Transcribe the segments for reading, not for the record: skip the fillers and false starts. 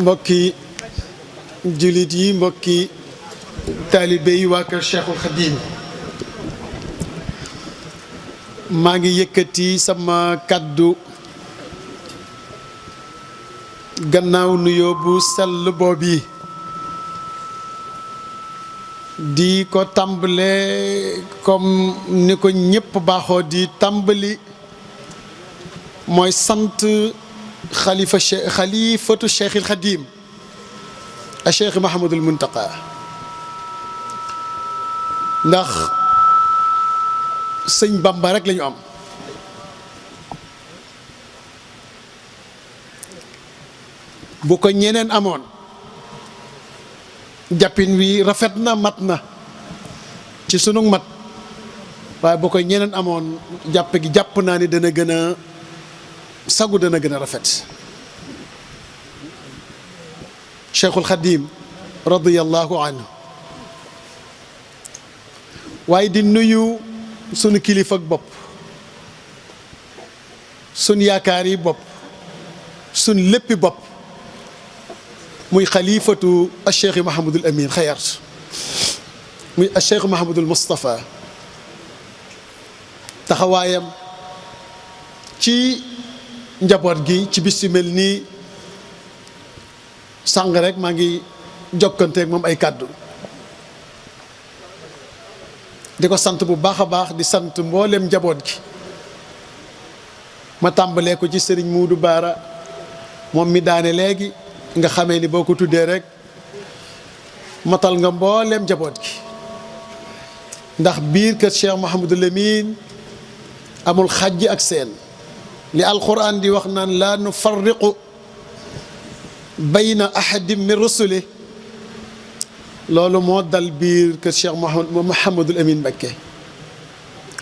mbokki jullit yi mbokki taalibe yi waa kër Cheikhul Khadim maa ngi yëkkati sama kàddu gannaaw nuyoo bu sell boobu di ko tàmbale comme ni ko ñépp baaxoo di tàmbali mooy sant xalifatu Cheikhul Khadim a Cheikh Mouhamadul Muntaqa ndax sëñ Bamba rek lañu am bu ko ñeneen amoon jàppin wi rafet na mat na ci sunu mat waaye bu ko ñeneen amoon jàpp naa ni dana gën a sagu dana gën a rafet Cheikhul Khadim radiyallahu anhu waaye di nuyu sunu kilifa ak bopp sunu yaakaar yi bopp sunu léppi bopp muy xalifatu al Cheikh Mouhamadul Amin Xayart muy al Cheikh Mouhamadul Moustapha taxawaayam ci njaboot gi ci bis yu mel nii sàng rek maa ngi jokkanteeg moom ay kàddu di ko sant bu baax a baax di sant mboolem njaboot gi ma tàmbalee ko ci sëriñ Muudu Baara moom mi daane léegi nga xamee ni boo ko tuddee rek matal nga mboolem njaboot gi ndax biir kër Cheikh Mouhamadul Amin amul xajj ak seen li alquran di wax naan laa nufarriqu bayna ahadim min rusuli loolu moo dal biir kër Cheikh Mouhamadul Amin Mbacké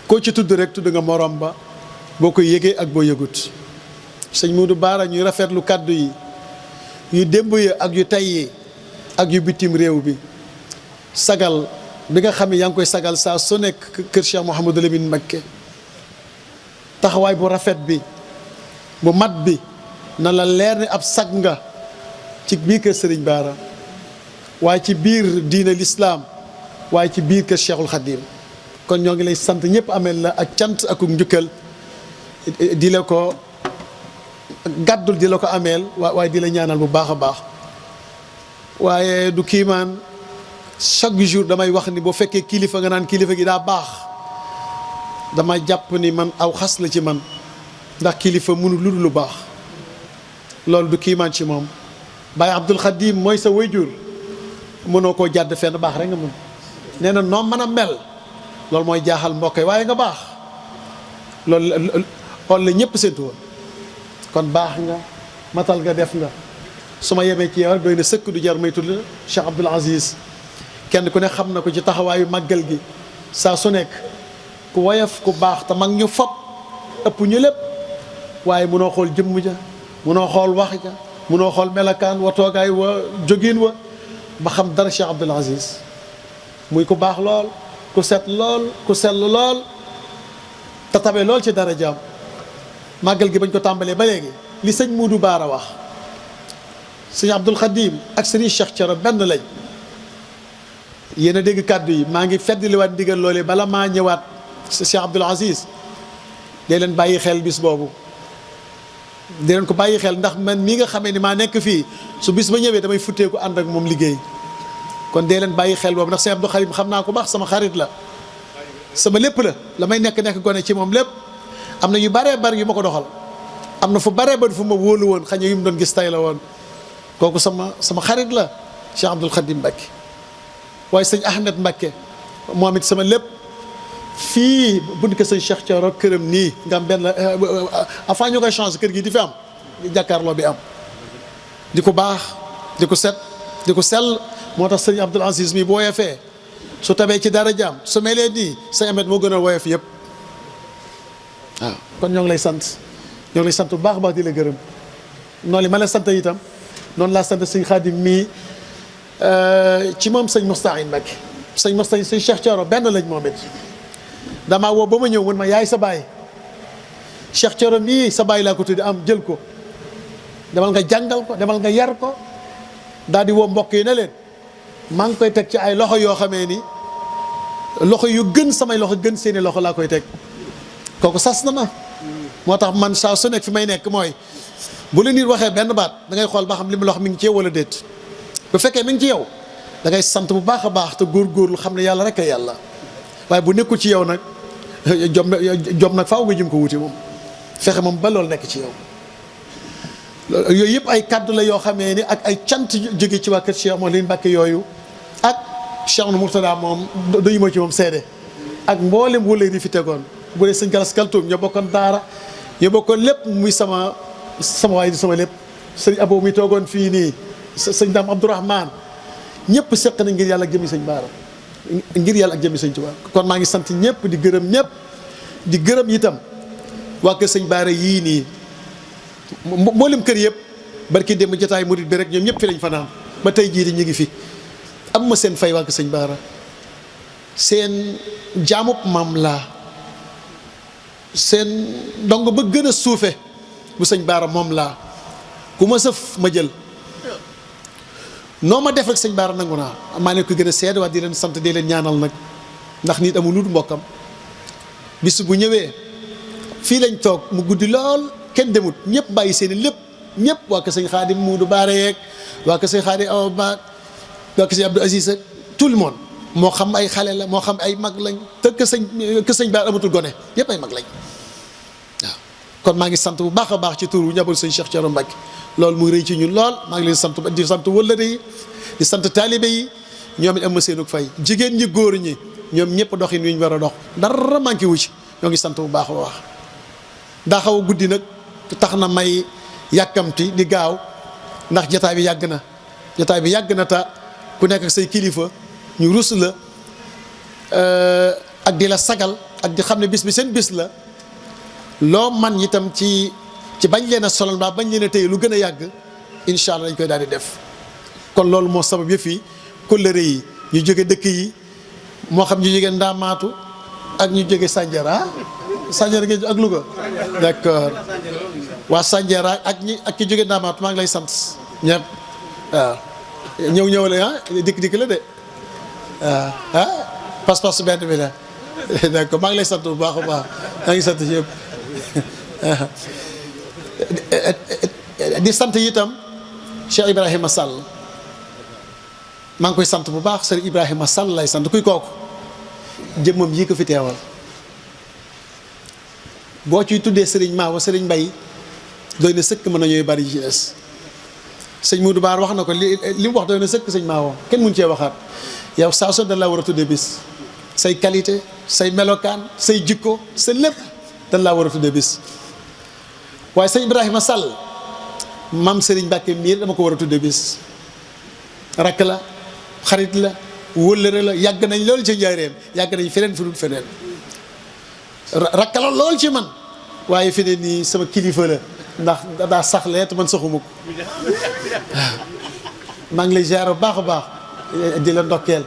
koo ci tudd rek tudd nga morom ba boo ko yëgee ak boo yëgut sëñ Muudu Baara ñuy rafetlu kàddu yi yu démb yi ak yu tey yi ak yu bitim réew bi sagal bi nga xam ne yaa ngi koy sagal saa su nekk kër Cheikh Mouhamadul Amin Mbacké taxawaay bu rafet bi bu mat bi na la leer ni ab sag nga ci biir kër Sëriñ Baara waaye ci biir diine lislaam waaye ci biir kër Cheikhul Khadim kon ñoo ngi lay sant ñëpp ameel la ak cant ak njukkal di la ko gàddul di la ko ameel waaye di la ñaanal bu baax a baax waaye du kiimaan chaque jour damay wax ni boo fekkee kilifa nga naan kilifa gi daa baax dama jàpp ni man aw xas la ci man ndax kilifa mënu lu dul lu baax loolu du kiimaan ci moom Baye Abdul Khadim mooy sa wayjur mënoo koo jàdd fenn baax rek nga mën nee na noo mën a mel loolu mooy jaaxal mbokk yi waaye nga baax loolu la ñëpp séntu woon kon baax nga matal nga def nga su ma yemee ci yow doy na sëkk du jar may tudd Cheikh Abdoul Aziz kenn ku ne xam na ko ci taxawaayu màggal gi saa su nekk ku woyof ku baax te mag ñu fop ëpp ñu lépp waaye munoo xool jëmm ja munoo xool wax ja munoo xool melakaan wa toogaay wa jógin wa ba xam dara Cheikh Abdoul Aziz muy ku baax lool ku set lool ku sell lool te tabe lool ci dara jaam màggal gi bañ ko tàmbalee ba léegi li sëñ Muudu Baara wax sëñ Abdoul Khadim ak sëriñ Cheikh Thioro benn lañ yéen a dégg kàddu yi maa ngi feddliwaat ndigal loolee bala maa ñëwaat Cheikh Abdoul Aziz dee leen bàyyi xel bis boobu dee leen ko bàyyi xel ndax man mii nga xamee ni maa nekk fii su bis ba ñëwee damay futteeku ànd ak moom liggéey kon dee leen bàyyi xel boobu ndax sëñ Abdou Khadim xam naa ko baax sama xarit la sama lépp la may nekk gone ci moom lépp am na yu baree bari yu ma ko doxal am na fu baree bari fu ma wóolu woon xëy na yu mu doon gis tay la woon kooku sama xarit la Cheikh Abdoul Khadim Mbacké waaye sëñ Ahmed Mbacké moom it sama lépp fii buñ ko sëñ Cheikh Thioro këram nii nga am benn avant ñu koy changé kër gi di fi am jàkkaarloo bi am di ko baax di ko set di ko sell moo tax sëñ Abdoul Aziz mi bu woyofee su tabee ci dara jaam su melee nii sëñ Ahmed moo gën a woyof yëpp waaw kon ñoo ngi lay sant bu baax a baax di la gërëm noonu li ma la sant itam noonu laa sant sëñ Khadim mii ci moom sëñ Moustahine Mbacké sëñ Moustahine sëñ Cheikh Thioro benn lañ moom it damaa woo ba ma ñëw mun ma yaay sa baay Cheikh Thioro mii sa baay laa ko tuddi am jël ko demal nga jàngal ko demal nga yar ko daal di woo mbokk yi ne leen maa ngi koy teg ci ay loxo yoo xamee ni loxo yu gën samay loxo gën seeni loxo laa koy teg kooku sas na ma. moo tax man saa su nekk fi may nekk mooy bu la nit waxee benn baat da ngay xool ba xam li mu la wax mi ngi ci yow wala déet bu fekkee mi ngi ci yow da ngay sant bu baax a baax te góorgóorlu xam ne yàlla rek a yàlla waaye bu nekkul ci yow nag jom nag faaw nga jëm ko wuti moom fexe moom ba loolu nekk ci yow. yooyu yëpp ay kaddu la yoo xamee ni ak ay cant jóge ci waa kër Cheikh moo leen Mbàkke yooyu ak Cheikh Mourtada moom doyu ma ci moom seede ak mboolem wala yi fi tegoon bu dee sëñ Galas Kaltoum ñoo bokkoon daara ñoo bokkoon lépp muy sama waay di sama lépp sëñ Abo mi toogoon fii nii sëñ Dame Abdourahmane ñëpp seq na ngir yàlla ak jëmi sëñ Baara ngir yàlla ak jëmi sëñ Tuubaa kon maa ngi sant ñëpp di gërëm ñëpp di gërëm itam waa kër sëñ Baara yii nii mboolem kër yëpp barki démb jotaay murid bi rek ñoom ñëpp fi lañ fanaan ba tey jii di ñu ngi fi am ma seen fay waa kër sëñ Baara seen jaamub maam laa seen ndongo ba gën a suufe bu sëñ Baara moom laa ku ma sëf ma jël noo ma def rek sëñ Baara nangu naa maa ne ko gën a seede waa di leen sant di leen ñaanal nag ndax nit amul lu dul mbokkam bis bu ñëwee fii lañ toog mu guddi lool kenn demut ñëpp bàyyi seeni lépp ñëpp waa kër sëñ Xaadim Muudu Baare yeeg waa kër sëñ Xaadim Awa Ba waa kër sëñ Abdou Aziz ak tout le monde moo xam ay xale la moo xam ay mag lañ te kër sëñ Baara amatul gone yëpp ay mag lañ waaw kon maa ngi sant bu baax a baax ci turu ñabal sëñ Cheikh Thioro Mbacke loolu muy rëy ci ñun lool maa ngi leen sant di sant wëllëre yi di sant taalibe yi ñoom it am ma seenug fay jigéen ñi góor ñi ñoom ñëpp doxin wi ñu war a dox dara manqué wu ci ñoo ngi sant bu baax a baax daa xaw a guddi nag tax na may yàkkamti di gaaw ndax jotaay bi yàgg na jotaay bi yàgg na ta ku nekk ak say kilifa ñu rus la ak di la sagal ak di xam ne bis bi seen bis la loo man itam ci bañ leen a solal mbaa bañ leen a téye lu gën a yàgg incha allah dañ koy daal di def kon loolu moo sabab yëf yi kóllëre yi ñu jóge dëkk yi moo xam ñu jóge Ndaamaatu ak ñu jóge Sandiara Sandiara ngeen ak Louga d'accord waa Sandiara ak ki jóge Ndaamaatu maa ngi lay sant ñëpp waaw ñëw la dikk la de waaw pas-pas benn bi la d'accord maa ngi lay sant bu baax a baax maa ngi sant yëpp di sant itam Cheikh Ibrahima Sall maa ngi koy sant bu baax Serigne Ibrahima Sall lay sant kuy kooku jëmmam yi ko fi teewal boo ciy tuddee Serigne Maawa Serigne Mbay doy na sëkk mën na ñooy bari ci des sëñ Moudou Baar wax na ko li mu wax doy na sëkk sëñ Maawa kenn mun cee waxaat yow saa so dañ laa war a tuddee bis say qualité say melokaan say jikko sa lépp dañ laa war a tuddee bis waaye sëñ Ibrahima Sall maam Serigne Mbacke miir dama ko war a tuddee bis rakk la xarit la wëllëre la yàgg nañ loolu ci njaareem yàgg nañ feneen fu dul feneen rakk la lool ci man waaye fi ne nii sama kilifa la ndax daa saxlee te man saxuma ko waaw maa ngi lay ziar bu baax a baax di la ndokkeel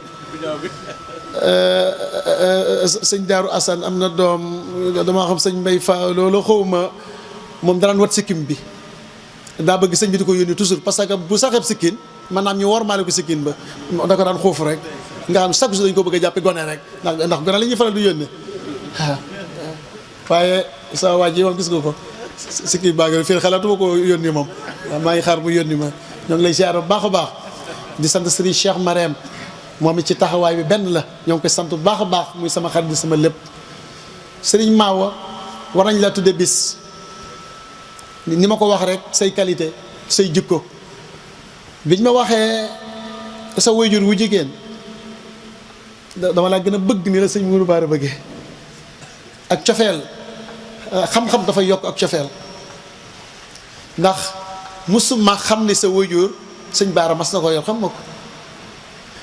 sëñ Daaru Assane am na doom damaa xam sëñ Mbay Fa loolu xawma moom daraan wat sikkim bi daa bëgg sëñ bi di ko yónni toujours parce que bu saxeeb sikkin maanaam ñu wormaale ko sikkin ba da ko daan xuuf rek nga xam chaque jour dañu ko bëgg a jàppe gone rek ndax gone la ñuy faral di yónni waaw waaye sa waa ji moom gis nga ko sikkim baa ngi fii xalaatuma ko yónni moom waaw maa ngi xaar bu yónni ma ñoo ngi lay ziar bu baax a baax di sant Serigne Cheikh Marème moom it ci taxawaay bi benn la ñoo ngi koy sant bu baax a baax muy sama xarit di sama lépp Serigne Maawa war nañ la tudde bis ni ma ko wax rek say qualité say jikko biñ ma waxee sa waajur wu jigéen dama laa gën a bëgg ni la sëñ Mourou Bara bëggee ak cofeel xam-xam dafay yokk ak cofeel ndax musuma xam ne sa waajur sëñ Baara mas na ko yor xam ma ko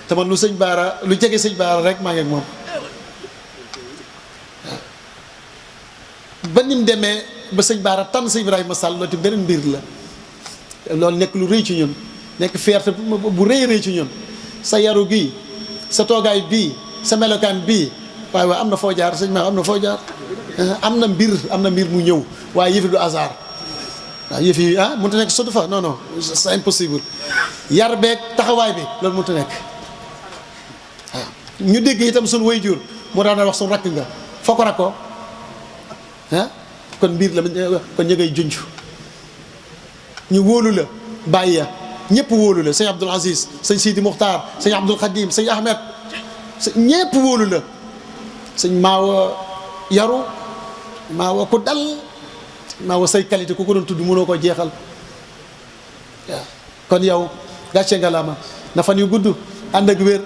te man lu sëñ Baara lu jege sëñ Baara rek maa ngi ak moom ba nim demee ba sëñ Baara tànn sëñ Ibrahima Sall loolu tamit beneen mbir la loolu nekk lu rëy ci ñun nekk fierté bu rëy ci ñun sa yaru gii sa toogaay bii sa melokaan bii waaye waaye am na foo jaar sëñ ma am na foo jaar am na mbir mu ñëw waaye yëfi du hasard waaw yëfi mënut a nekk sotti fa non non c'est impossible yar beeg taxawaay bi loolu mënut a nekk waaw ñu dégg itam suñu waajur moo daan wax suñu rakk nga foo ko rakkoo kon mbir la kon ñu ngay junj ñu wóolu la bàyyi ya ñëpp wóolu la sëñ Abdoul Aziz sëñ Sidi Muxtaar sëñ Abdoul Khadim sëñ Ahmed ñëpp wóolu la sëñ Maawa yaru Maawa ku dal Maawa say qualité ku ko doon tudd mënoo ko jeexal waaw kon yow gàcce ngalaama na fan yu gudd ànd ak wér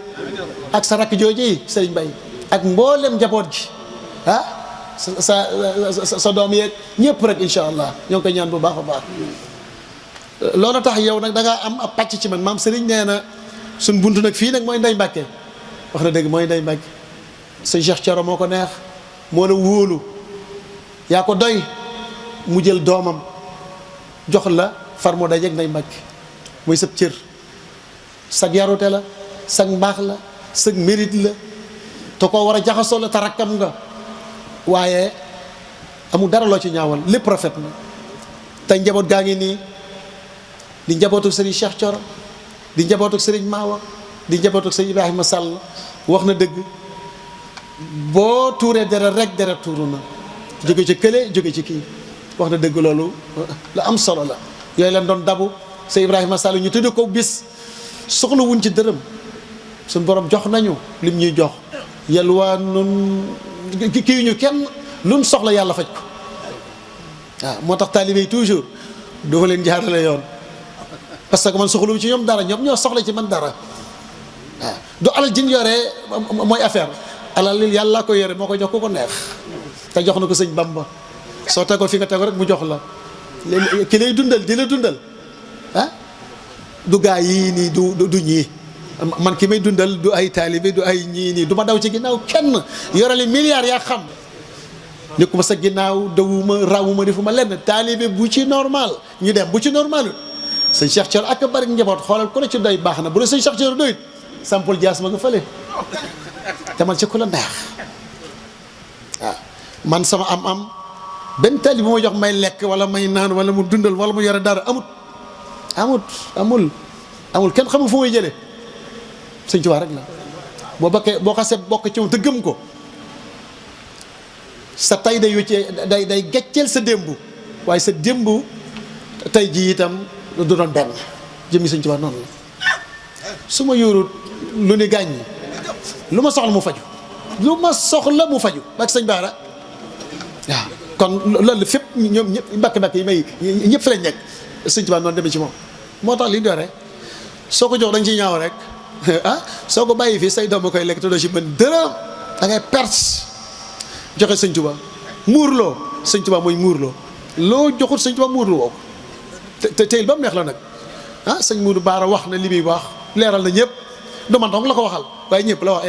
ak sa rakk jooju yi sëriñ Bay ak mboolem njaboot gi sa doom yeeg ñëpp rek incha allah ñoo ngi koy ñaan bu baax a baax loolu tax yow nag da ngaa am ab pàcc ci man maam Serigne nee na suñ buntu nag fii nag mooy Ndeye Mbacke wax na dëgg mooy Ndeye Mbacke sëñ Cheikh Thioro moo ko neex moo la wóolu yaa ko doy mu jël doomam jox la far moo dajeeg Ndeye Mbacke muy sab cër sag yarute la sag mbaax la sag mérite la te koo war a jaxasoo la te rakkam nga waaye amul dara loo ci ñaawal lépp rafet na tey njaboot gaa ngi nii di njabootu Serigne Cheikh Thioro di njabootu Serigne Mawa di njabootu Serigne Ibrahima Sall wax na dëgg boo tuuree deret rek deret tuuru na jóge ci kële jóge ci kii wax na dëgg loolu la am solo la yooyu leen doon dabu Serigne Ibrahima Sall ñu tudd ko bis soxla wuñ ci dërëm suñ borom jox nañu lim ñuy jox yalwaa nun kii ñu kenn luñ soxla yàlla faj ko waaw moo tax taalibe yi toujours doo leen jaarale yoon parce que man soxlawu ci ñoom dara ñoom ñoo soxla ci man dara waaw du alal jin yoree mooy affaire alal li yàlla ko yore moo ko jox ku ko neex te jox na ko sëñ Bamba soo tegoo fi nga tego rek mu jox la ki lay dundal di la dundal du gaa yii nii du ñii man ki may dundal du ay taalibe du ay ñii nii du ma daw ci ginnaaw kenn yorale milliards yaa xam nekkuma sa ginnaaw dawuma rawuma defuma lenn taalibe bu ci normal ñu dem bu ci normal sëñ Cheikh Thioro ak bari njaboot xoolal ku la ci doy baax na bu dee sëñ Cheikh Thioro doyut sampul jaas ma nga fële demal ci ku la neex waaw man sama am benn taalibe bu ma jox may lekk wala may naan wala mu dundal wala mu yore dara amul kenn xamul fu may jëlee sëñ Tuubaa rek la boo xasee bokk ci moom te gëm ko sa tay day wéccee day gecceel sa démb waaye sa démb tey ji itam du doon benn jëmmi sëñ Tuubaa noonu la su ma yorut lu ni gàññi lu ma soxla mu faju bak sëñ Baara waaw kon loolu fépp ñoom ñëpp mbàkk yi may ñëpp fi lañ nekk sëñ Tuubaa noonu demee ci moom moo tax li doore soo ko jox da nga ciy ñaaw rek soo ko bàyyi fii say doom a koy lekk te doo ci mën dërëm da ngay perte joxe sëñ Tuubaa muurloo sëñ Tuubaa mooy muurloo loo joxut sëñ Tuubaa muurloo woo ko te teyil ba mu neex la nag sëñ Moudou Baara wax na li muy wax leeral na ñëpp du man dong la ko waxal waaye ñëpp la wax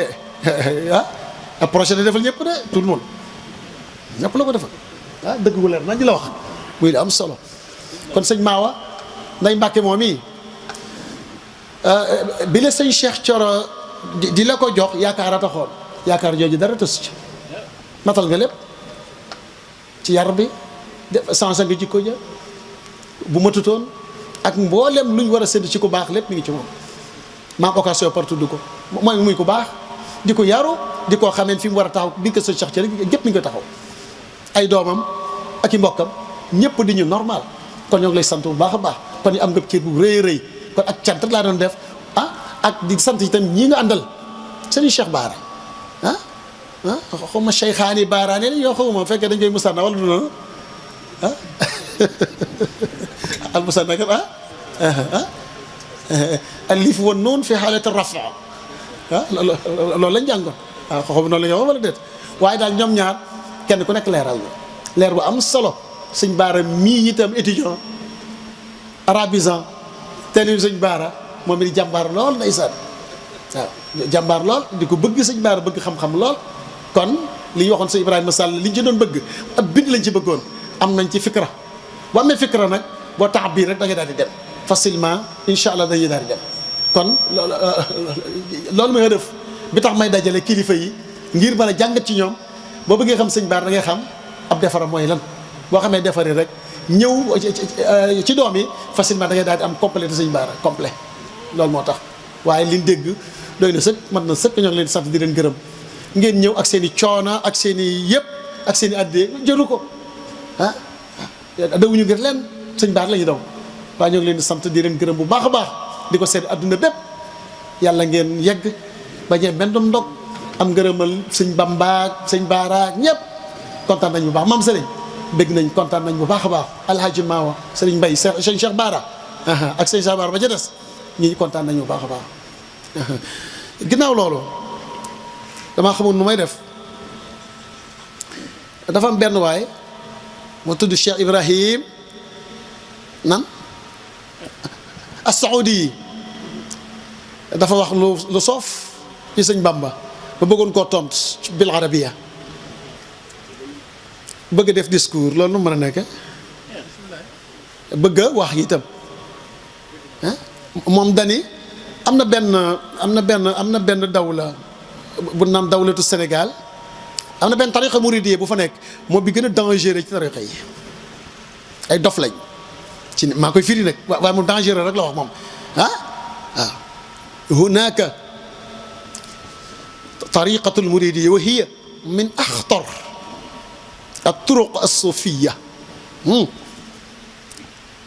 projet de defal ñëpp de tout le monde ñëpp la ko defal dëgg gu leer nañ la wax muy am solo kon sëñ Maawa Ndeye Mbacke moom yi bi la sëñ Cheikh Thioro di la ko jox yaakaar a taxoon yaakaar jooju dara tës ci matal nga lépp ci yar bi def sens nga jikko ja bu matutoon ak mboolem luñ war a sédd ci ku baax lépp mi ngi ci moom maam occasion par tudd ko mooy muy ku baax di ko yaru di koo xameen fi mu war a taxaw bi ko sëñ Cheikh Thioro gépp mi ngi ko taxaw ay doomam ak i mbokkam ñëpp di ñu normal kon ñoo ngi lay sant bu baax a baax kon ñu am nga cër bu rëy rëy kon ak cant laa doon def ak di sant itam ñii nga àndal sëriñ Cheikh Baara xaw ma Cheikhaani Baaraane yoo xawma fekkee dañ koy musanna wala du noonu al musanna kat alif wa noon fi xaalati rafa loolu lañ jàngoon xaw ma noonu la ñu wax wala déet waaye daal ñoom ñaar kenn ku nekk leeral la leer bu am solo sëñ Baara mii itam étudiant arabisant teel sëñ Baara moom it di jàmbaar lool ndeysaan waaw jàmbaar lool di ko bëgg sëñ Baara bëgg xam-xam lool kon li ñu waxoon sëñ Ibrahima Sall li ñu ci doon bëgg ab bind lañ ci bëggoon am nañ ci fikra bu amee fikra nag boo tax biir rek da ngay daal di dem facilement incha allah dañuy daal di dem kon loolu mooy def bi tax may dajale kilifa yi ngir mën a jàngat ci ñoom. boo bëggee xam sëñ Baara da ngay xam ab defaram mooy lan boo xamee defari rek ñëw ci doom yi facilement da ngay daal di am complété sëñ Baara complet loolu moo tax. waaye liñ dégg doy na sëkk mat na sëkk ñoo ngi leen di sant di leen gërëm ngeen ñëw ak seen i coona ak seen i yëpp ak seen i addee jëru ko ah dawuñu ngir leen sëñ Baara la ñu daw waaye ñoo ngi leen di sant di leen gërëm bu baax a baax di ko seet adduna bépp yàlla ngeen yegg bañee benn ndog am ngërëmal sëñ Bamba sëñ Baara ñëpp kontaan nañ bu baax maam Sëriñ bégg nañ kontaan nañ bu baax a baax alhaji Maawa Sëriñ Mbay sëñ Cheikh Baara ak sëñ Cheikh Baara ba ca des ñi kontaan nañu bu baax a baax ginnaaw loolu damaa xamul nu may def dafa am benn waay moo tudd Cheikh Ibrahim nan as-Saoudi yi dafa wax lu soof ci sëñ Bamba ba bëggoon koo tont bil arabiya bëgg def discours loolu nu mën a nekk bëgg a wax itam moom dani am na benn dawla bu naan dawlatu Sénégal am na benn tariqa muridiyya bu fa nekk moom bi gën a dangereux ci tariqa yi ay dof lañ ci maa koy firi nag waaye mu dangereux rek la wax moom waaw hunaka tariqatu lmuridiyya wa hiya min axtar at-turuq as-sufiyya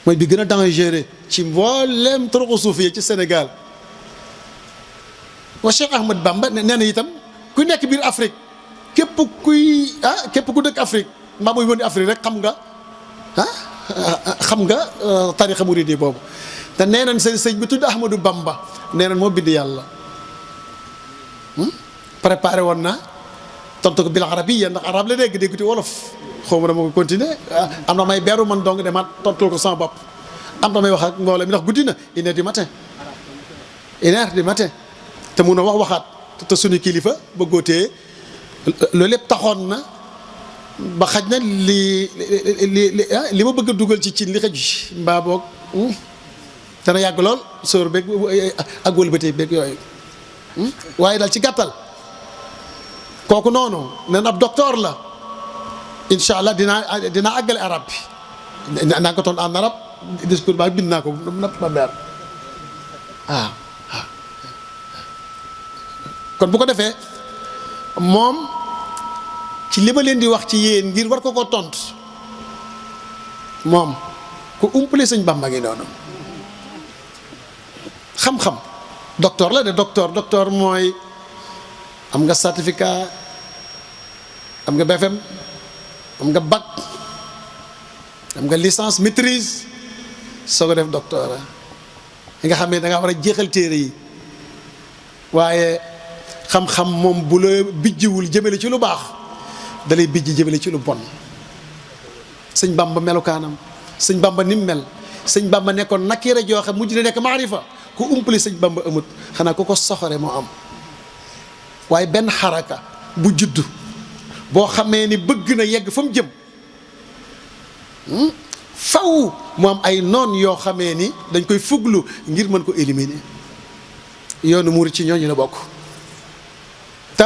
mooy bi gën a dangereux ci mboolem turuq sufiyya ci Sénégal wa Cheikh Ahmad Bamba nee na itam ku nekk biir Afrique képp ku dëkk Afrique mbaa muy wëndi Afrique rek xam nga tariqa muridiyya boobu te nee nañ sëñ bi tudd Ahmadou Bamba nee nañ moo bind yàlla préparé woon na tontu ko bil arabiyya ndax arab la dégg ci wolof xaw ma dama ko continuer am na may beru man dong demaat tontul ko sama bopp am na may wax ak mbooloo mi ndax guddi na 1h du matin 1h du matin te mun a waxaat te suñu kilifa bëggoo tee loolu lépp taxoon na ba xaj na li ma bëgg a dugal ci li xëj mbaa boog dana yàgg lool sóor beeg ak wëlbatee beeg yooyu waaye daal ci gàttal kooku noonu nen ab docteur la incha allah dinaa àggale arab bi naa ko toon en arabe discours ba bind naa ko napp ma beer waaw kon bu ko defee moom ci li ma leen di wax ci yéen ngir war ko tont moom ku umpale sëñ Bamba ngi noonu xam-xam docteur la de docteur mooy am nga certificat am nga BFM am nga bac am nga licence maîtrise soo ko def doctorat li nga xam ne da nga war a jeexal téere yi waaye xam-xam moom bu la bijjiwul jëmale ci lu baax da lay bijji jëmale ci lu bon sëñ Bamba melukaanam sëñ Bamba ni mu mel sëñ Bamba nekkoon nakira joo xam mujj na nekk maarifa ku umpali sëñ Bamba amut xanaa ku ko soxore moo am waaye benn xaraka bu juddu boo xamee ni bëgg na yegg fa mu jëm faw mu am ay noon yoo xamee ni dañ koy fuglu ngir mën ko éliminer yoonu murid ci ñooñu la bokk te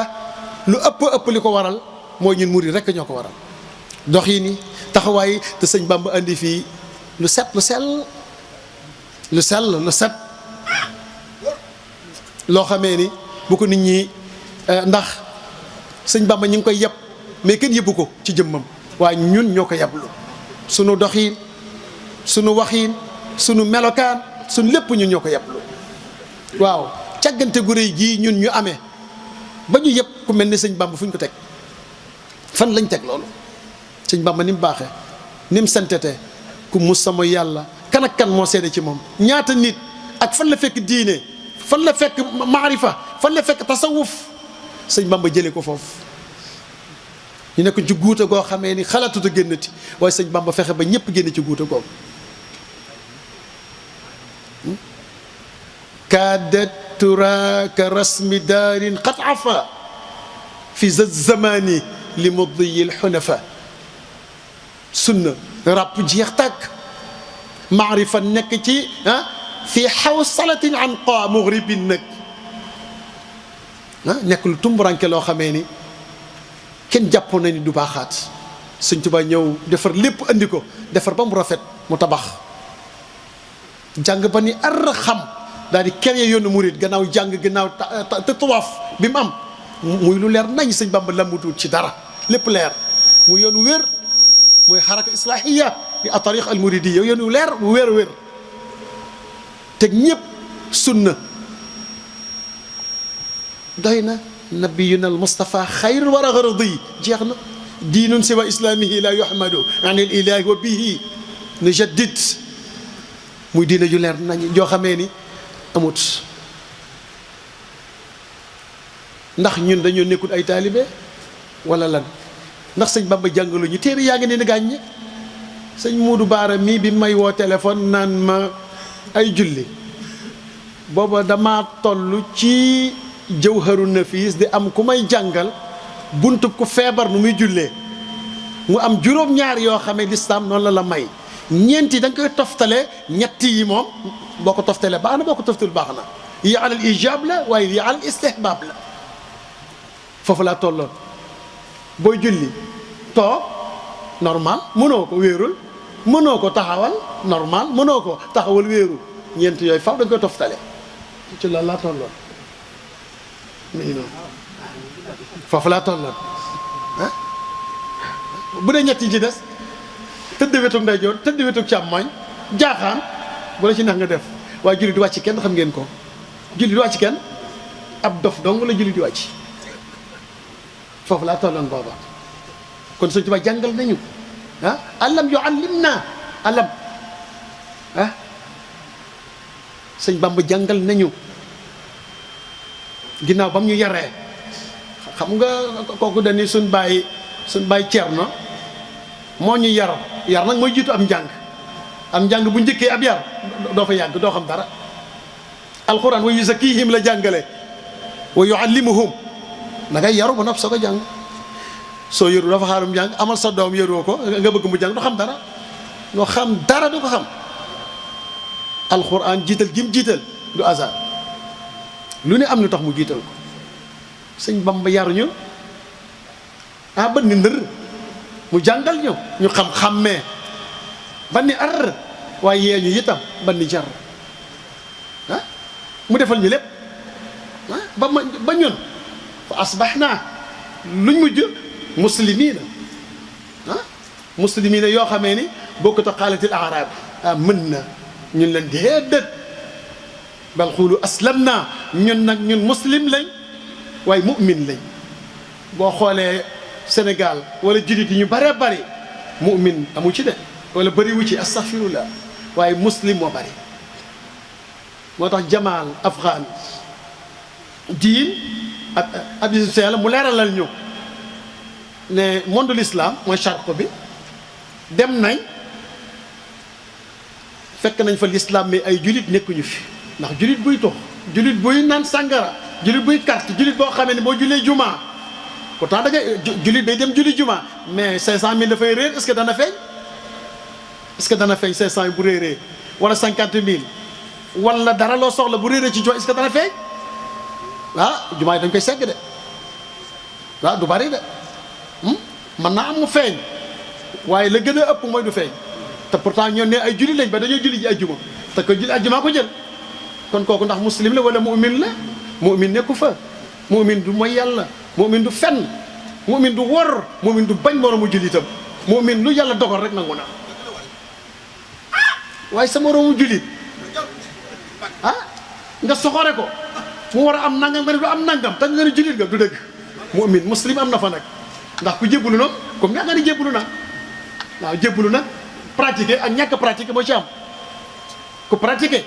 lu ëpp li ko waral mooy ñun murid rekk ñoo ko waral dox yi ni taxawaay te sëñ Bamba andi fii lu set loo xamee ni bu ko nit ñi ndax sëñ Bamba ñu ngi koy yeb mais kenn yëbbu ko ci jëmmam waaye ñun ñoo ko yeblu sunu doxiin sunu waxiin sunu melokaan sunu lépp ñun ñoo ko yeblu waaw càggante gu rëy gii ñun ñu amee ba ñu yëpp ku mel ni sëñ Bamba fu ñu ko teg fan lañ teg loolu sëñ Bamba ni mu baaxee ni mu santetee ku mus sama yàlla kan ak kan moo seede ci moom ñaata nit ak fan la fekk diine fan la fekk maarifa fan la fekk tasawuf sëñ Bamba jëlee ko foofu ñu nekk ci guuta goo xamee ni xalaatut a génnati waaye sëñ Bamba fexe ba ñëpp génn ci guuta googu kaadat turaaka rasmi daarin qad afa fi za zamani li mudiyil xunafa sunna ràpp jeex tàkk maarifa nekk ci fi xawsalatin an qa mughribin nag nekk lu tumburanke loo xamee ni kenn jàppoon na ni du baaxaat Sëñ Tuubaa ñëw defar lépp andi ko defar ba mu rafet mu tabax jàng ba ni ar xam daal di créer yoonu murid gannaaw jàng gannaaw te tawaaf bi mu am muy lu leer nañ Sëñ Bamba lambutuut ci dara lépp leer mu yoonu wér muy xaraka islahiya di a tariq al muridiya yoonu leer bu wér wér teg ñëpp sunna doy na nabiyuna al mustafa xayrul wara garadi jeex na diinun siwa islamihi la yuhmadu an il ilahi wa bihi nujaddid muy diina ju leer nañ joo xamee ni amut ndax ñun dañoo nekkul ay taalibe wala lan ndax sëñ Bamba jàngalu ñu téere yaa ngi ne ni gàññe sëñ Muudu Baara mii bi may woo téléphone naan ma ay julli booba dama toll ci jawharu nafis di am ku may jàngal buntu ku feebar nu muy jullee mu am juróom-ñaar yoo xamee lislaam noonu la may ñeenti da nga koy toftale ñetti yi moom boo ko toftalee baax na boo ko toftal baax na yi alal ijab la waaye yi alal istihbab la foofu laa tolloon booy julli toog normal mënoo ko wéerul mënoo ko taxawal normal mënoo ko taxawal wéeru ñeent yooyu faw da nga koy toftale ci loolu laa tolloon nii noonu foofu laa tolloon ah bu dee ñett yi ci des tëdd wetu ndeyjoor tëdd wetu càmmoñ jaaxaan bu la ci neex nga def waaye julli di wàcc kenn xam ngeen ko julli di wàcc kenn ab dof dong la julli di wàcc foofu laa tolloon booba kon Sëñ Tuubaa jàngal nañu ah alam yuallimna alam ah Sëñ Bamba jàngal nañu ginnaaw ba mu ñu yaree xam nga kooku dañuy suñ bàyyi Ceerno moo ñu yar nag mooy jiitu am njàng bu njëkkee ab yar doo fa yàgg doo xam dara alquran wa yuzakkihim la jàngale wa yuallimuhum da ngay yaru ba nopp soo ko jàng soo yëru dafa xaarum jàng amal sa doom yëroo ko nga bëgg mu jàng du xam dara doo xam dara du ko xam alquran jiital gim jiital du hasard lu ne am lu tax mu jiital ko Sëñ Bamba yaruñu ba ni ndër mu jàngal ñu xam-xammee ba ni ar waaye yee ñu itam ba ni jar mu defal ñu lépp ba ñun fa asbaxnaa luñ mujj muslimiina muslimiina yoo xamee ni bokkut a xaalatil arab mën na ñun leen déedéet bal xuulu aslam naa ñun muslim lañ waaye mu'min lañ boo xoolee Sénégal wala jullit yi ñu bëree bëri mu'min amu ci de wala bëriwu ci astaghfirullah waaye muslim moo bëri moo tax Jamal Afghan diin ak Abdou Seye mu leeralal ñu ne monde l'islam mooy charq bi dem nañ fekk nañ fa l'islam mais ay jullit nekkuñu fi ndax jullit buy tox jullit buy naan sàngara jullit buy carte jullit boo xamee ne boo jullee juma pourtant da ngay jullit day dem julli juma mais 500000 dafay réer est-ce que dana feeñ est-ce que dana feeñ 500 bu réeree wala 50000 wala dara loo soxla bu réeree ci jox est-ce que dana feeñ jumaa yi dañ koy segg de du bari de mën naa am mu feeñ waaye la gën a ëpp mooy du feeñ te pourtant ñoo ne ay julli lañ ba dañoo julli ji ay juma te ko julli ay juma ko jël kon kooku ndax muslim la wala mu'min la mu'min nekku fa mu'min du mooy yàlla mu'min du fenn mu'min du wor mu'min du bañ moroomu jullitam mu'min lu yàlla dogal rek nangu na waaye sa moroomu jullit nga soxore ko mu war a am nangam nga ne du am nangam te nga ne jullit nga du dëgg mu'min muslim am na fa nag ndax ku jébbalu noonu comme yaa nga ni jébbalu nag waaw jébbalu nag pratiquer ak ñàkk pratiquer moo ci am ku pratiquer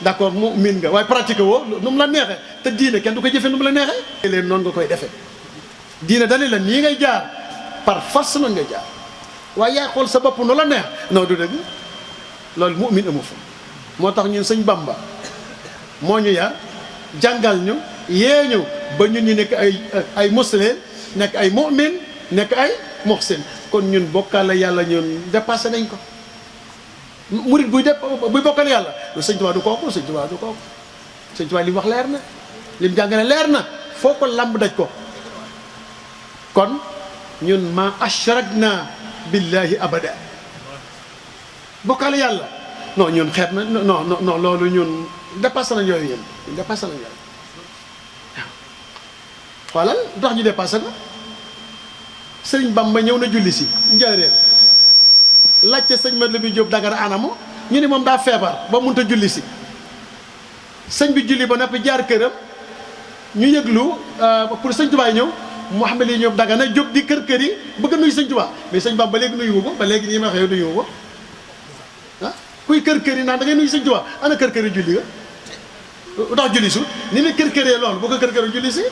d'accord mu'min nga waaye pratiquer woo nu mu la neexee te diine kenn du ko jëfee nu mu la neexee leen noonu nga koy defee diine dani la nii ngay jaar par force noonu ngay jaar waaye yaay xool sa bopp nu la neex non du dëgg loolu mu'min amu fa moo tax ñun Sëñ Bamba moo ñu yar jàngal ñu yee ñu ba ñun ñu nekk ay muslim nekk ay mu'min nekk ay muhsin kon ñun bokkaale yàlla ñun dépassé nañ ko murit buy bokkal yàlla lu Sëñ Tuubaa du kooku Sëñ Tuubaa du kooku Sëñ Tuubaa li mu wax leer na li mu jàngale leer na foo ko lamb daj ko kon ñun ma ashrakna billahi abada bokkaale yàlla non ñun xeet na non loolu ñun dépassé nañ yooyu yéen dépassé nañ yooyu waaw xoolal dox ñu dépassé ko sëriñ Bamba ñëw na julli si njaareem laajte sëñ Mat Lamin Jóob Dagana anamu ñu ne moom daa feebar ba mënut a julli si sëñ bi julli ba noppi jaar këram ñu yëglu pour sëñ Tuubaa ñëw Mouhamed yi ñoom Dagana jóg di kër yi bëgg nuyu sëñ Tuubaa mais sëñ Bamba ba léegi nuyu ko ba léegi nii ma xew nuyu ko ah kuy kër yi naan da ngay nuyu sëñ Tuubaa ana kër yi julli nga ndax julli su ni muy kër loolu bu ko kër julli si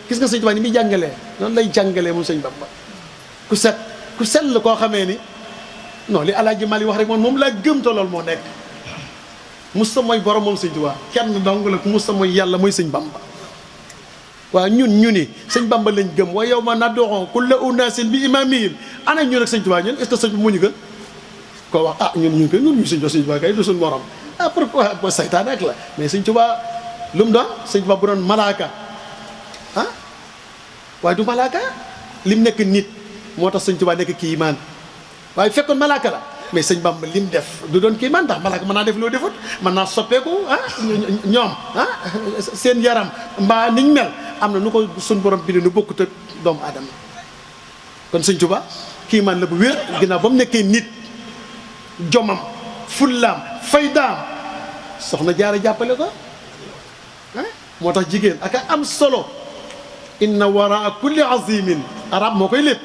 gis nga sëñ Tuubaa ni muy jàngalee noonu lay jàngalee moom sëñ Bamba ku sell koo xamee ni non li Alaaji Mali wax rek moom laa gëm te loolu moo nekk musta mooy borom moom sëñ Tuubaa kenn dong la ku musta mooy yàlla mooy sëñ Bamba waaw ñu ni sëñ Bamba lañ gëm wa yow ma nad'u kulla unaasin bi imaamihim ana ñun ak sëñ Tuubaa ñun est-ce que sëñ bi mu ñu gën koo wax ñun ñu sëñ Tuubaa kay du suñ morom pourquoi saytaan rek la mais sëñ Tuubaa lu mu doon sëñ Tuubaa bu doon malaaka waaye du malaaka lim nekk nit moo tax sëñ Tuubaa nekk kiimaan waaye fekkoon malaaka la mais sëñ Bamba lim def du doon kiimaan ndax malaaka mën naa def loo defut mën naa soppeeku ñoom seen yaram mbaa niñ mel am na nu ko suñ borom bi nu bokkut ak doomu aadama kon sëñ Tuubaa kiimaan la bu wér ginnaaw ba mu nekkee nit jomam fullaam faydaam soxna Jaara jàppale ko moo tax jigéen aka am solo inna waraa kulli azimin arab moo koy lépp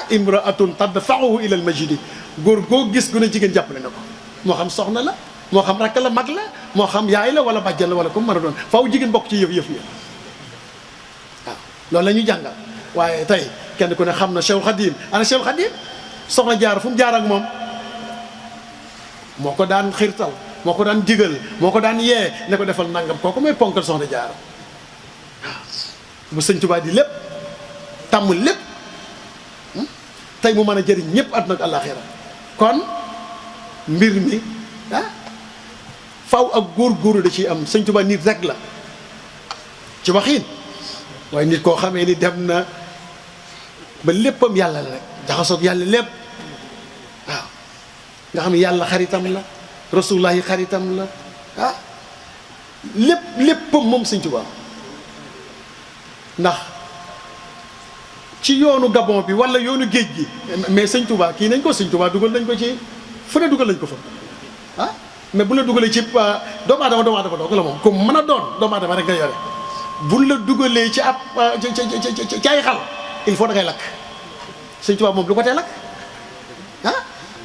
imraatun tadfa'uhu ila al majidi góor goo gis gu ne jigéen jàppale na ko moo xam soxna la moo xam rakk la mag la moo xam yaay la wala bàjjan la wala comme mën a doon faaw jigéen bokk ci yëf yi waaw loolu la ñuy jàngal waaye tey kenn ku ne xam na Cheikhul Khadim ana Cheikhul Khadim soxna jaar fu mu jaar ak moom moo ko daan xirtal moo ko daan digal moo ko daan yee ne ko defal nangam kooku mooy ponkal soxna jaar bu sëñ Tuubaa di lépp tàmm lépp tey mu mën a jëriñ ñëpp àdduna ak àllaaxira kon mbir mi faw ak góor-góorlu da ciy am sëñ Tuubaa nit rek la ci waxiin waaye nit koo xamee ni dem na ba léppam yàlla la rek jaxasoog yàlla lépp waaw nga xam ne yàlla xaritam la rasulullahi xaritam la léppam moom sëñ Tuubaa ndax ci yoonu Gabon bi wala yoonu géej gi mais sëñ Tuubaa kii nañ ko sëñ Tuubaa dugal nañ ko ci fu ne dugal nañ ko fa mais bu la dugalee ci doomu aadama dong la moom comme mën a doon doomu aadama rek nga yore bu la dugalee ci ab ci ay xal il faut da ngay lakk sëñ Tuubaa moom lu ko tee lakk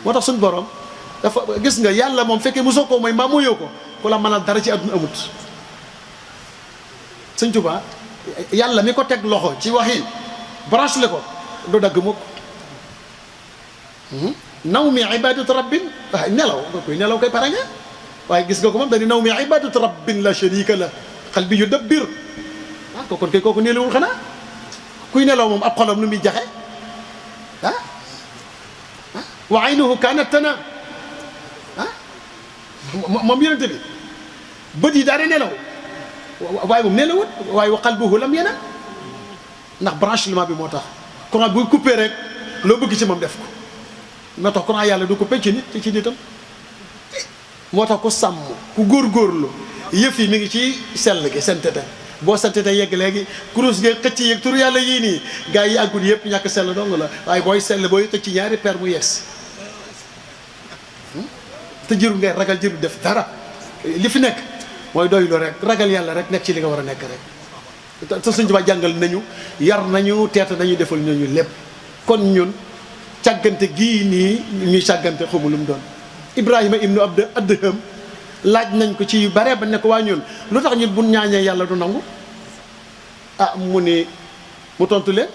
moo tax suñ borom dafa gis nga yàlla moom fekkee mosoo koo mooy mbaa mooyoo ko ku la mënal dara ci àdduna amut sëñ Tuubaa yàlla mi ko teg loxo ci waxin branche le ko du dagg mukk naw mi ibadatu rabbin nelaw kuy nelaw koy pare nga waaye gis nga ko moom dañu naw mi ibadatu rabbin la sharika la xal bi yu dabbir kon kay kooku nelawul xanaa kuy nelaw moom ab xolam nu muy jaxe wa aynuhu kanat tana moom yonente bi bët yi daal di nelaw waaye moom nelawut waaye wa qalbuhu lam yanam ndax branchement bi moo tax courant bu coupé rek loo bëgg ci moom def ko moo tax courant yàlla du coupé ci nit ci nitam moo tax ku sàmm ku góorgóorlu yëf yi mi ngi ci sell gi sentete boo sentete yegg léegi kurus gi xëcc yeeg turu yàlla yii nii gars yi àggul yëpp ñàkk sell dong la waaye booy sell booy xëcc ñaari per mu yees te jëru ngay ragal jëru def dara li fi nekk mooy doylu rek ragal yàlla rek nekk ci li nga war a nekk rek te sëñ Tuubaa jàngal nañu yar nañu teeta nañu defal nañu lépp kon ñun càggante gii nii ñuy càggante xamu lu mu doon Ibrahima ibnu Adham laaj nañ ko ci yu bare ba ne ko waa ñun lu tax ñun bu ñaañee yàlla du nangu mu tontu leen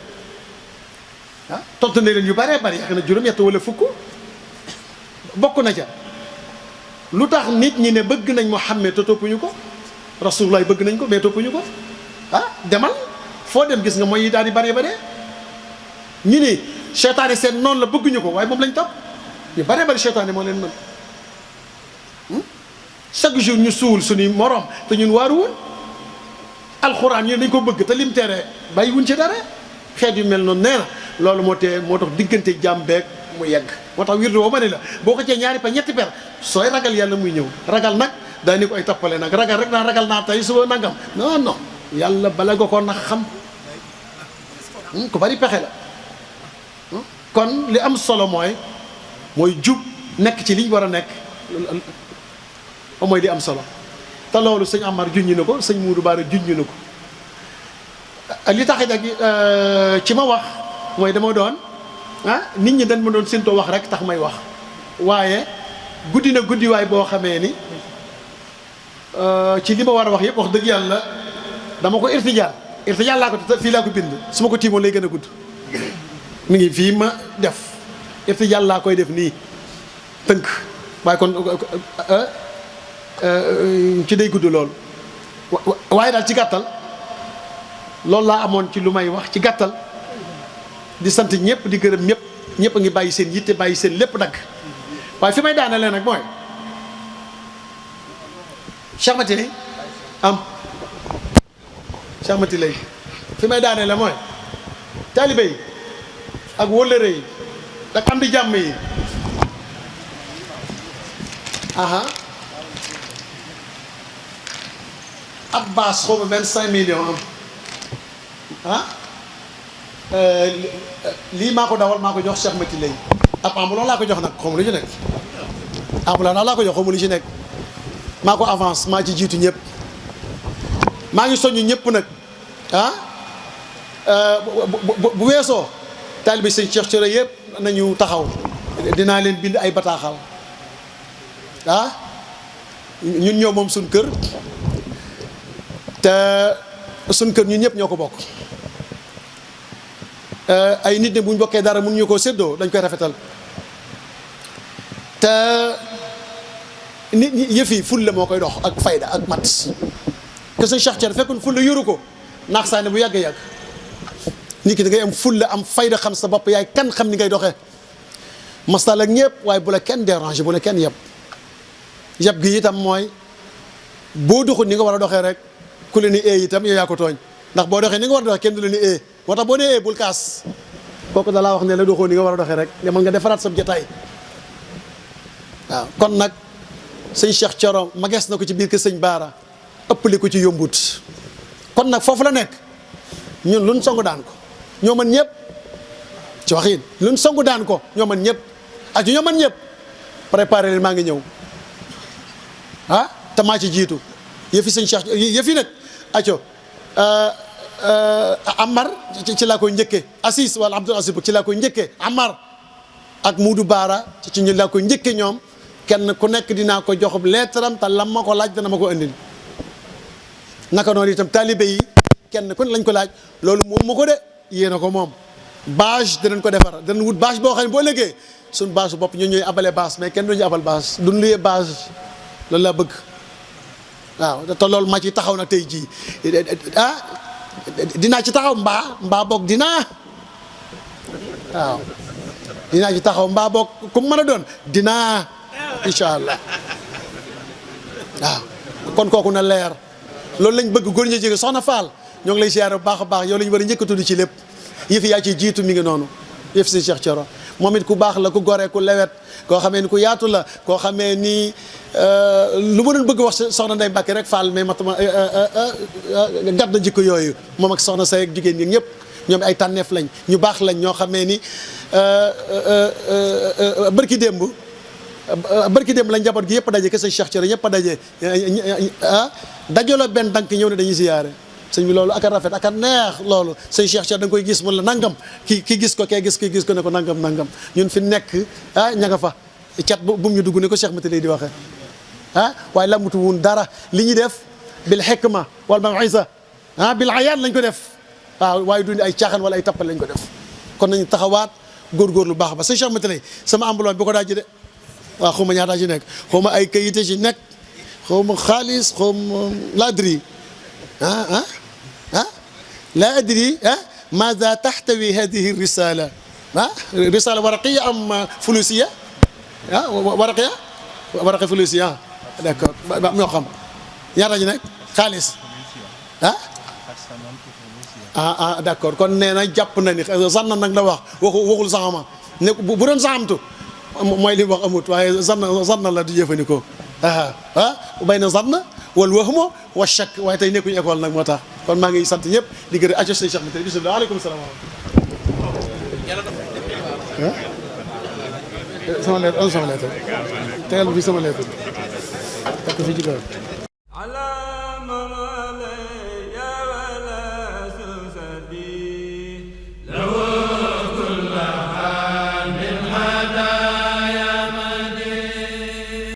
tontu ne leen yu bare bari yaakaar na juróom-ñett wala fukk bokk na ca lu tax nit ñi ne bëgg nañ Muhammad te toppuñu ko Rasulullah bëgg nañ ko mais toppuñu ko demal foo dem gis nga mooy yi daal di bare bare ñu ni seytaane seen noonu la bëgguñu ko waaye moom lañ topp ñu bare bari seytaane moo leen mën chaque jour ñu suul suñuy morom te ñun waaruwul alxuraan ñu dañ ko bëgg te lim tere bàyyi wuñ ci dara xeet yu mel noonu nee na loolu moo tax diggante jàmm beeg mu yegg moo tax wirdu woo ma ne la boo ko cee ñaari per ñetti per sooy ragal yàlla muy ñëw ragal nag daa ni ko ay tappale nag ragal rek naa ragal naa tey suba nangam non non yàlla bala nga ko nag xam ku bari pexe la kon li am solo mooy jub nekk ci liñ war a nekk mooy li am solo te loolu sëñ Amar junñi na ko sëñ Muudu Baara junñi na ko li taxit ak ci ma wax mooy dama doon nit ñi dañ ma doon séntoo wax rek tax may wax waaye guddi na guddiwaay boo xamee ni ci li ma war a wax yëpp wax dëgg yàlla dama ko irtijaal laa ko fii laa ko bind su ma ko tiimoon lay gën a gudd mi ngi fii ma def irtijaal laa koy def nii tënk waaye kon ci day gudd loolu waaye daal ci gàttal loolu laa amoon ci lu may wax ci gàttal di sant ñëpp di gërëm ñëpp a ngi bàyyi seen yitte bàyyi seen lépp dagg waaye fi may daanale nag mooy Cheikh Mati lay Cheikh Mati lay fi may daanele mooy taalibe yi ak wóllëre yi ak am di jàmm yi ab baas xaw ma 25 millions lii maa ko dawal maa ko jox Cheikh Mati lay ab ambulon laa ko jox nag xaw ma lu ci nekk ambulon laa ko jox xaw ma lu ci nekk maa ko avance maa ci jiitu ñëpp maa ngi soññu ñëpp nag bu weesoo taalibe sëñ Cheikh Thioro yëpp nañu taxaw dinaa leen bind ay bataaxal ñun ñoo moom suñ kër te suñ kër ñun ñëpp ñoo ko bokk ay nit ne bu ñu bokkee dara mun ñu koo séddoo dañ koy rafetal te nit ñi yëf yi fulla moo koy dox ak fayda ak mat que sëñ Cheikh Thioro fekkoon fulla yoru ko naax saa ne bu yàgg-yàgg nit ki da ngay am fulla am fayda xam sa bopp yaay kan xam ni ngay doxee mastal ak ñëpp waaye bu la kenn déranger bu la kenn yeb gi itam mooy boo doxul ni nga war a doxee rek ku la ni itam yow yaa ko tooñ ndax boo doxee ni nga war a doxee kenn du la ni moo tax boo nee bul kaas kooku dalaa wax ne la doxoo ni nga war a doxee rek demal nga defaraat sa jotaay waaw kon nag sëñ Cheikh Thioro magees na ko ci biir kër sëñ Baara ëppali ko ci yombut kon nag foofu la nekk ñun luñ songu daan ko ñoo mën ñëpp ci waxin luñ songu daan ko ñoo mën ñëpp ak ñoo mën ñëpp préparé leen maa ngi ñëw te maa ci jiitu yëfi sëñ Cheikh yëfi nag aco Amar ci laa koy njëkkee Assis wala Abdoul Aziz ci laa koy njëkkee Amar ak Muudu Baara ci ñu laa koy njëkkee ñoom kenn ku nekk dinaa ko jox leetaram te lam ma ko laaj dana ma ko indil naka noonu itam taalibe yi kenn ku ne lañ ko laaj loolu moom ma ko de yéen a ko moom bâche danañ ko defar danañ wut bâche boo xam ne boo léegee suñ bâche bopp ñoo ñooy abale bâche mais kenn duñu abal bâche duñ luyee bâche loolu laa bëgg waaw te loolu ma ci taxaw na tey jii dinaa ci taxaw mbaa boog dinaa ci taxaw mbaa boog ku mu mën a doon dinaa incha allah waaw kon kooku na leer loolu lañ bëgg góor ñi jege soxna Fall ñoo ngi lay siyaare bu baax a baax yow la ñu war a njëkk a tudd ci lépp yëfi yaa ciy jiitu mi ngi noonu yëf si Cheikh Thioro moom it ku baax la ku gore ku lewet koo xamee ni ku yaatu la koo xamee ni lu ma doon bëgg wax soxna Ndeye Mbacke rek Fall mais matuma gàtt na jikko yooyu moom ak soxna say ak jigéen ñi ñëpp ñoom ay tànneef lañ ñu baax lañ ñoo xamee ni bërki démb la njaboot gi yëpp a daje ke sëñ Cheikh Thioro ñëpp a daje dajaloo benn dank ñëw ne dañuy siyaare sëñ bi loolu ak a rafet ak a neex loolu sëñ Cheikh Thioro da nga koy gis mun la nangam ki gis ko kee gis ko ne ko nangam ñun fi nekk ña nga fa cat bu mu ñu dugg ne ko Cheikh Mati lay di waxee waaye lamutu wun dara li ñuy def bil hikma wal mawisa bil ayaan lañ ko def waaw waaye duñu ay caaxaan wala ay tappal lañ ko def kon nañu taxawaat góorgóorlu baax ba sëñ Cheikh Mati lay sama ambulon bi ko daaj de waaw xaw ma ñaata ci nekk xaw ma ay kayite ci nekk xaw ma xaalis xaw ma la adri la adri ماذا تحتوي هذه الرسالة رسالة ورقية أم فلوسية ورقية فلوسية d'accord ñoo xam ñaata ci nekk xaalis d'accord kon nee na jàpp na ni zanna nag la wax waxul saxama ne bu doon saxamtu mooy li wax amut waaye zanna la di jëfandikoo bay na zanna wal wahmu wa shakk waaye tey nekkuñu école nag moo tax kon maa ngi sant ñëpp di gërëm aco say Cheikh Mate bisimilah aleykum salaam sama lettre tegal bi sama lettre takk fi ci kaw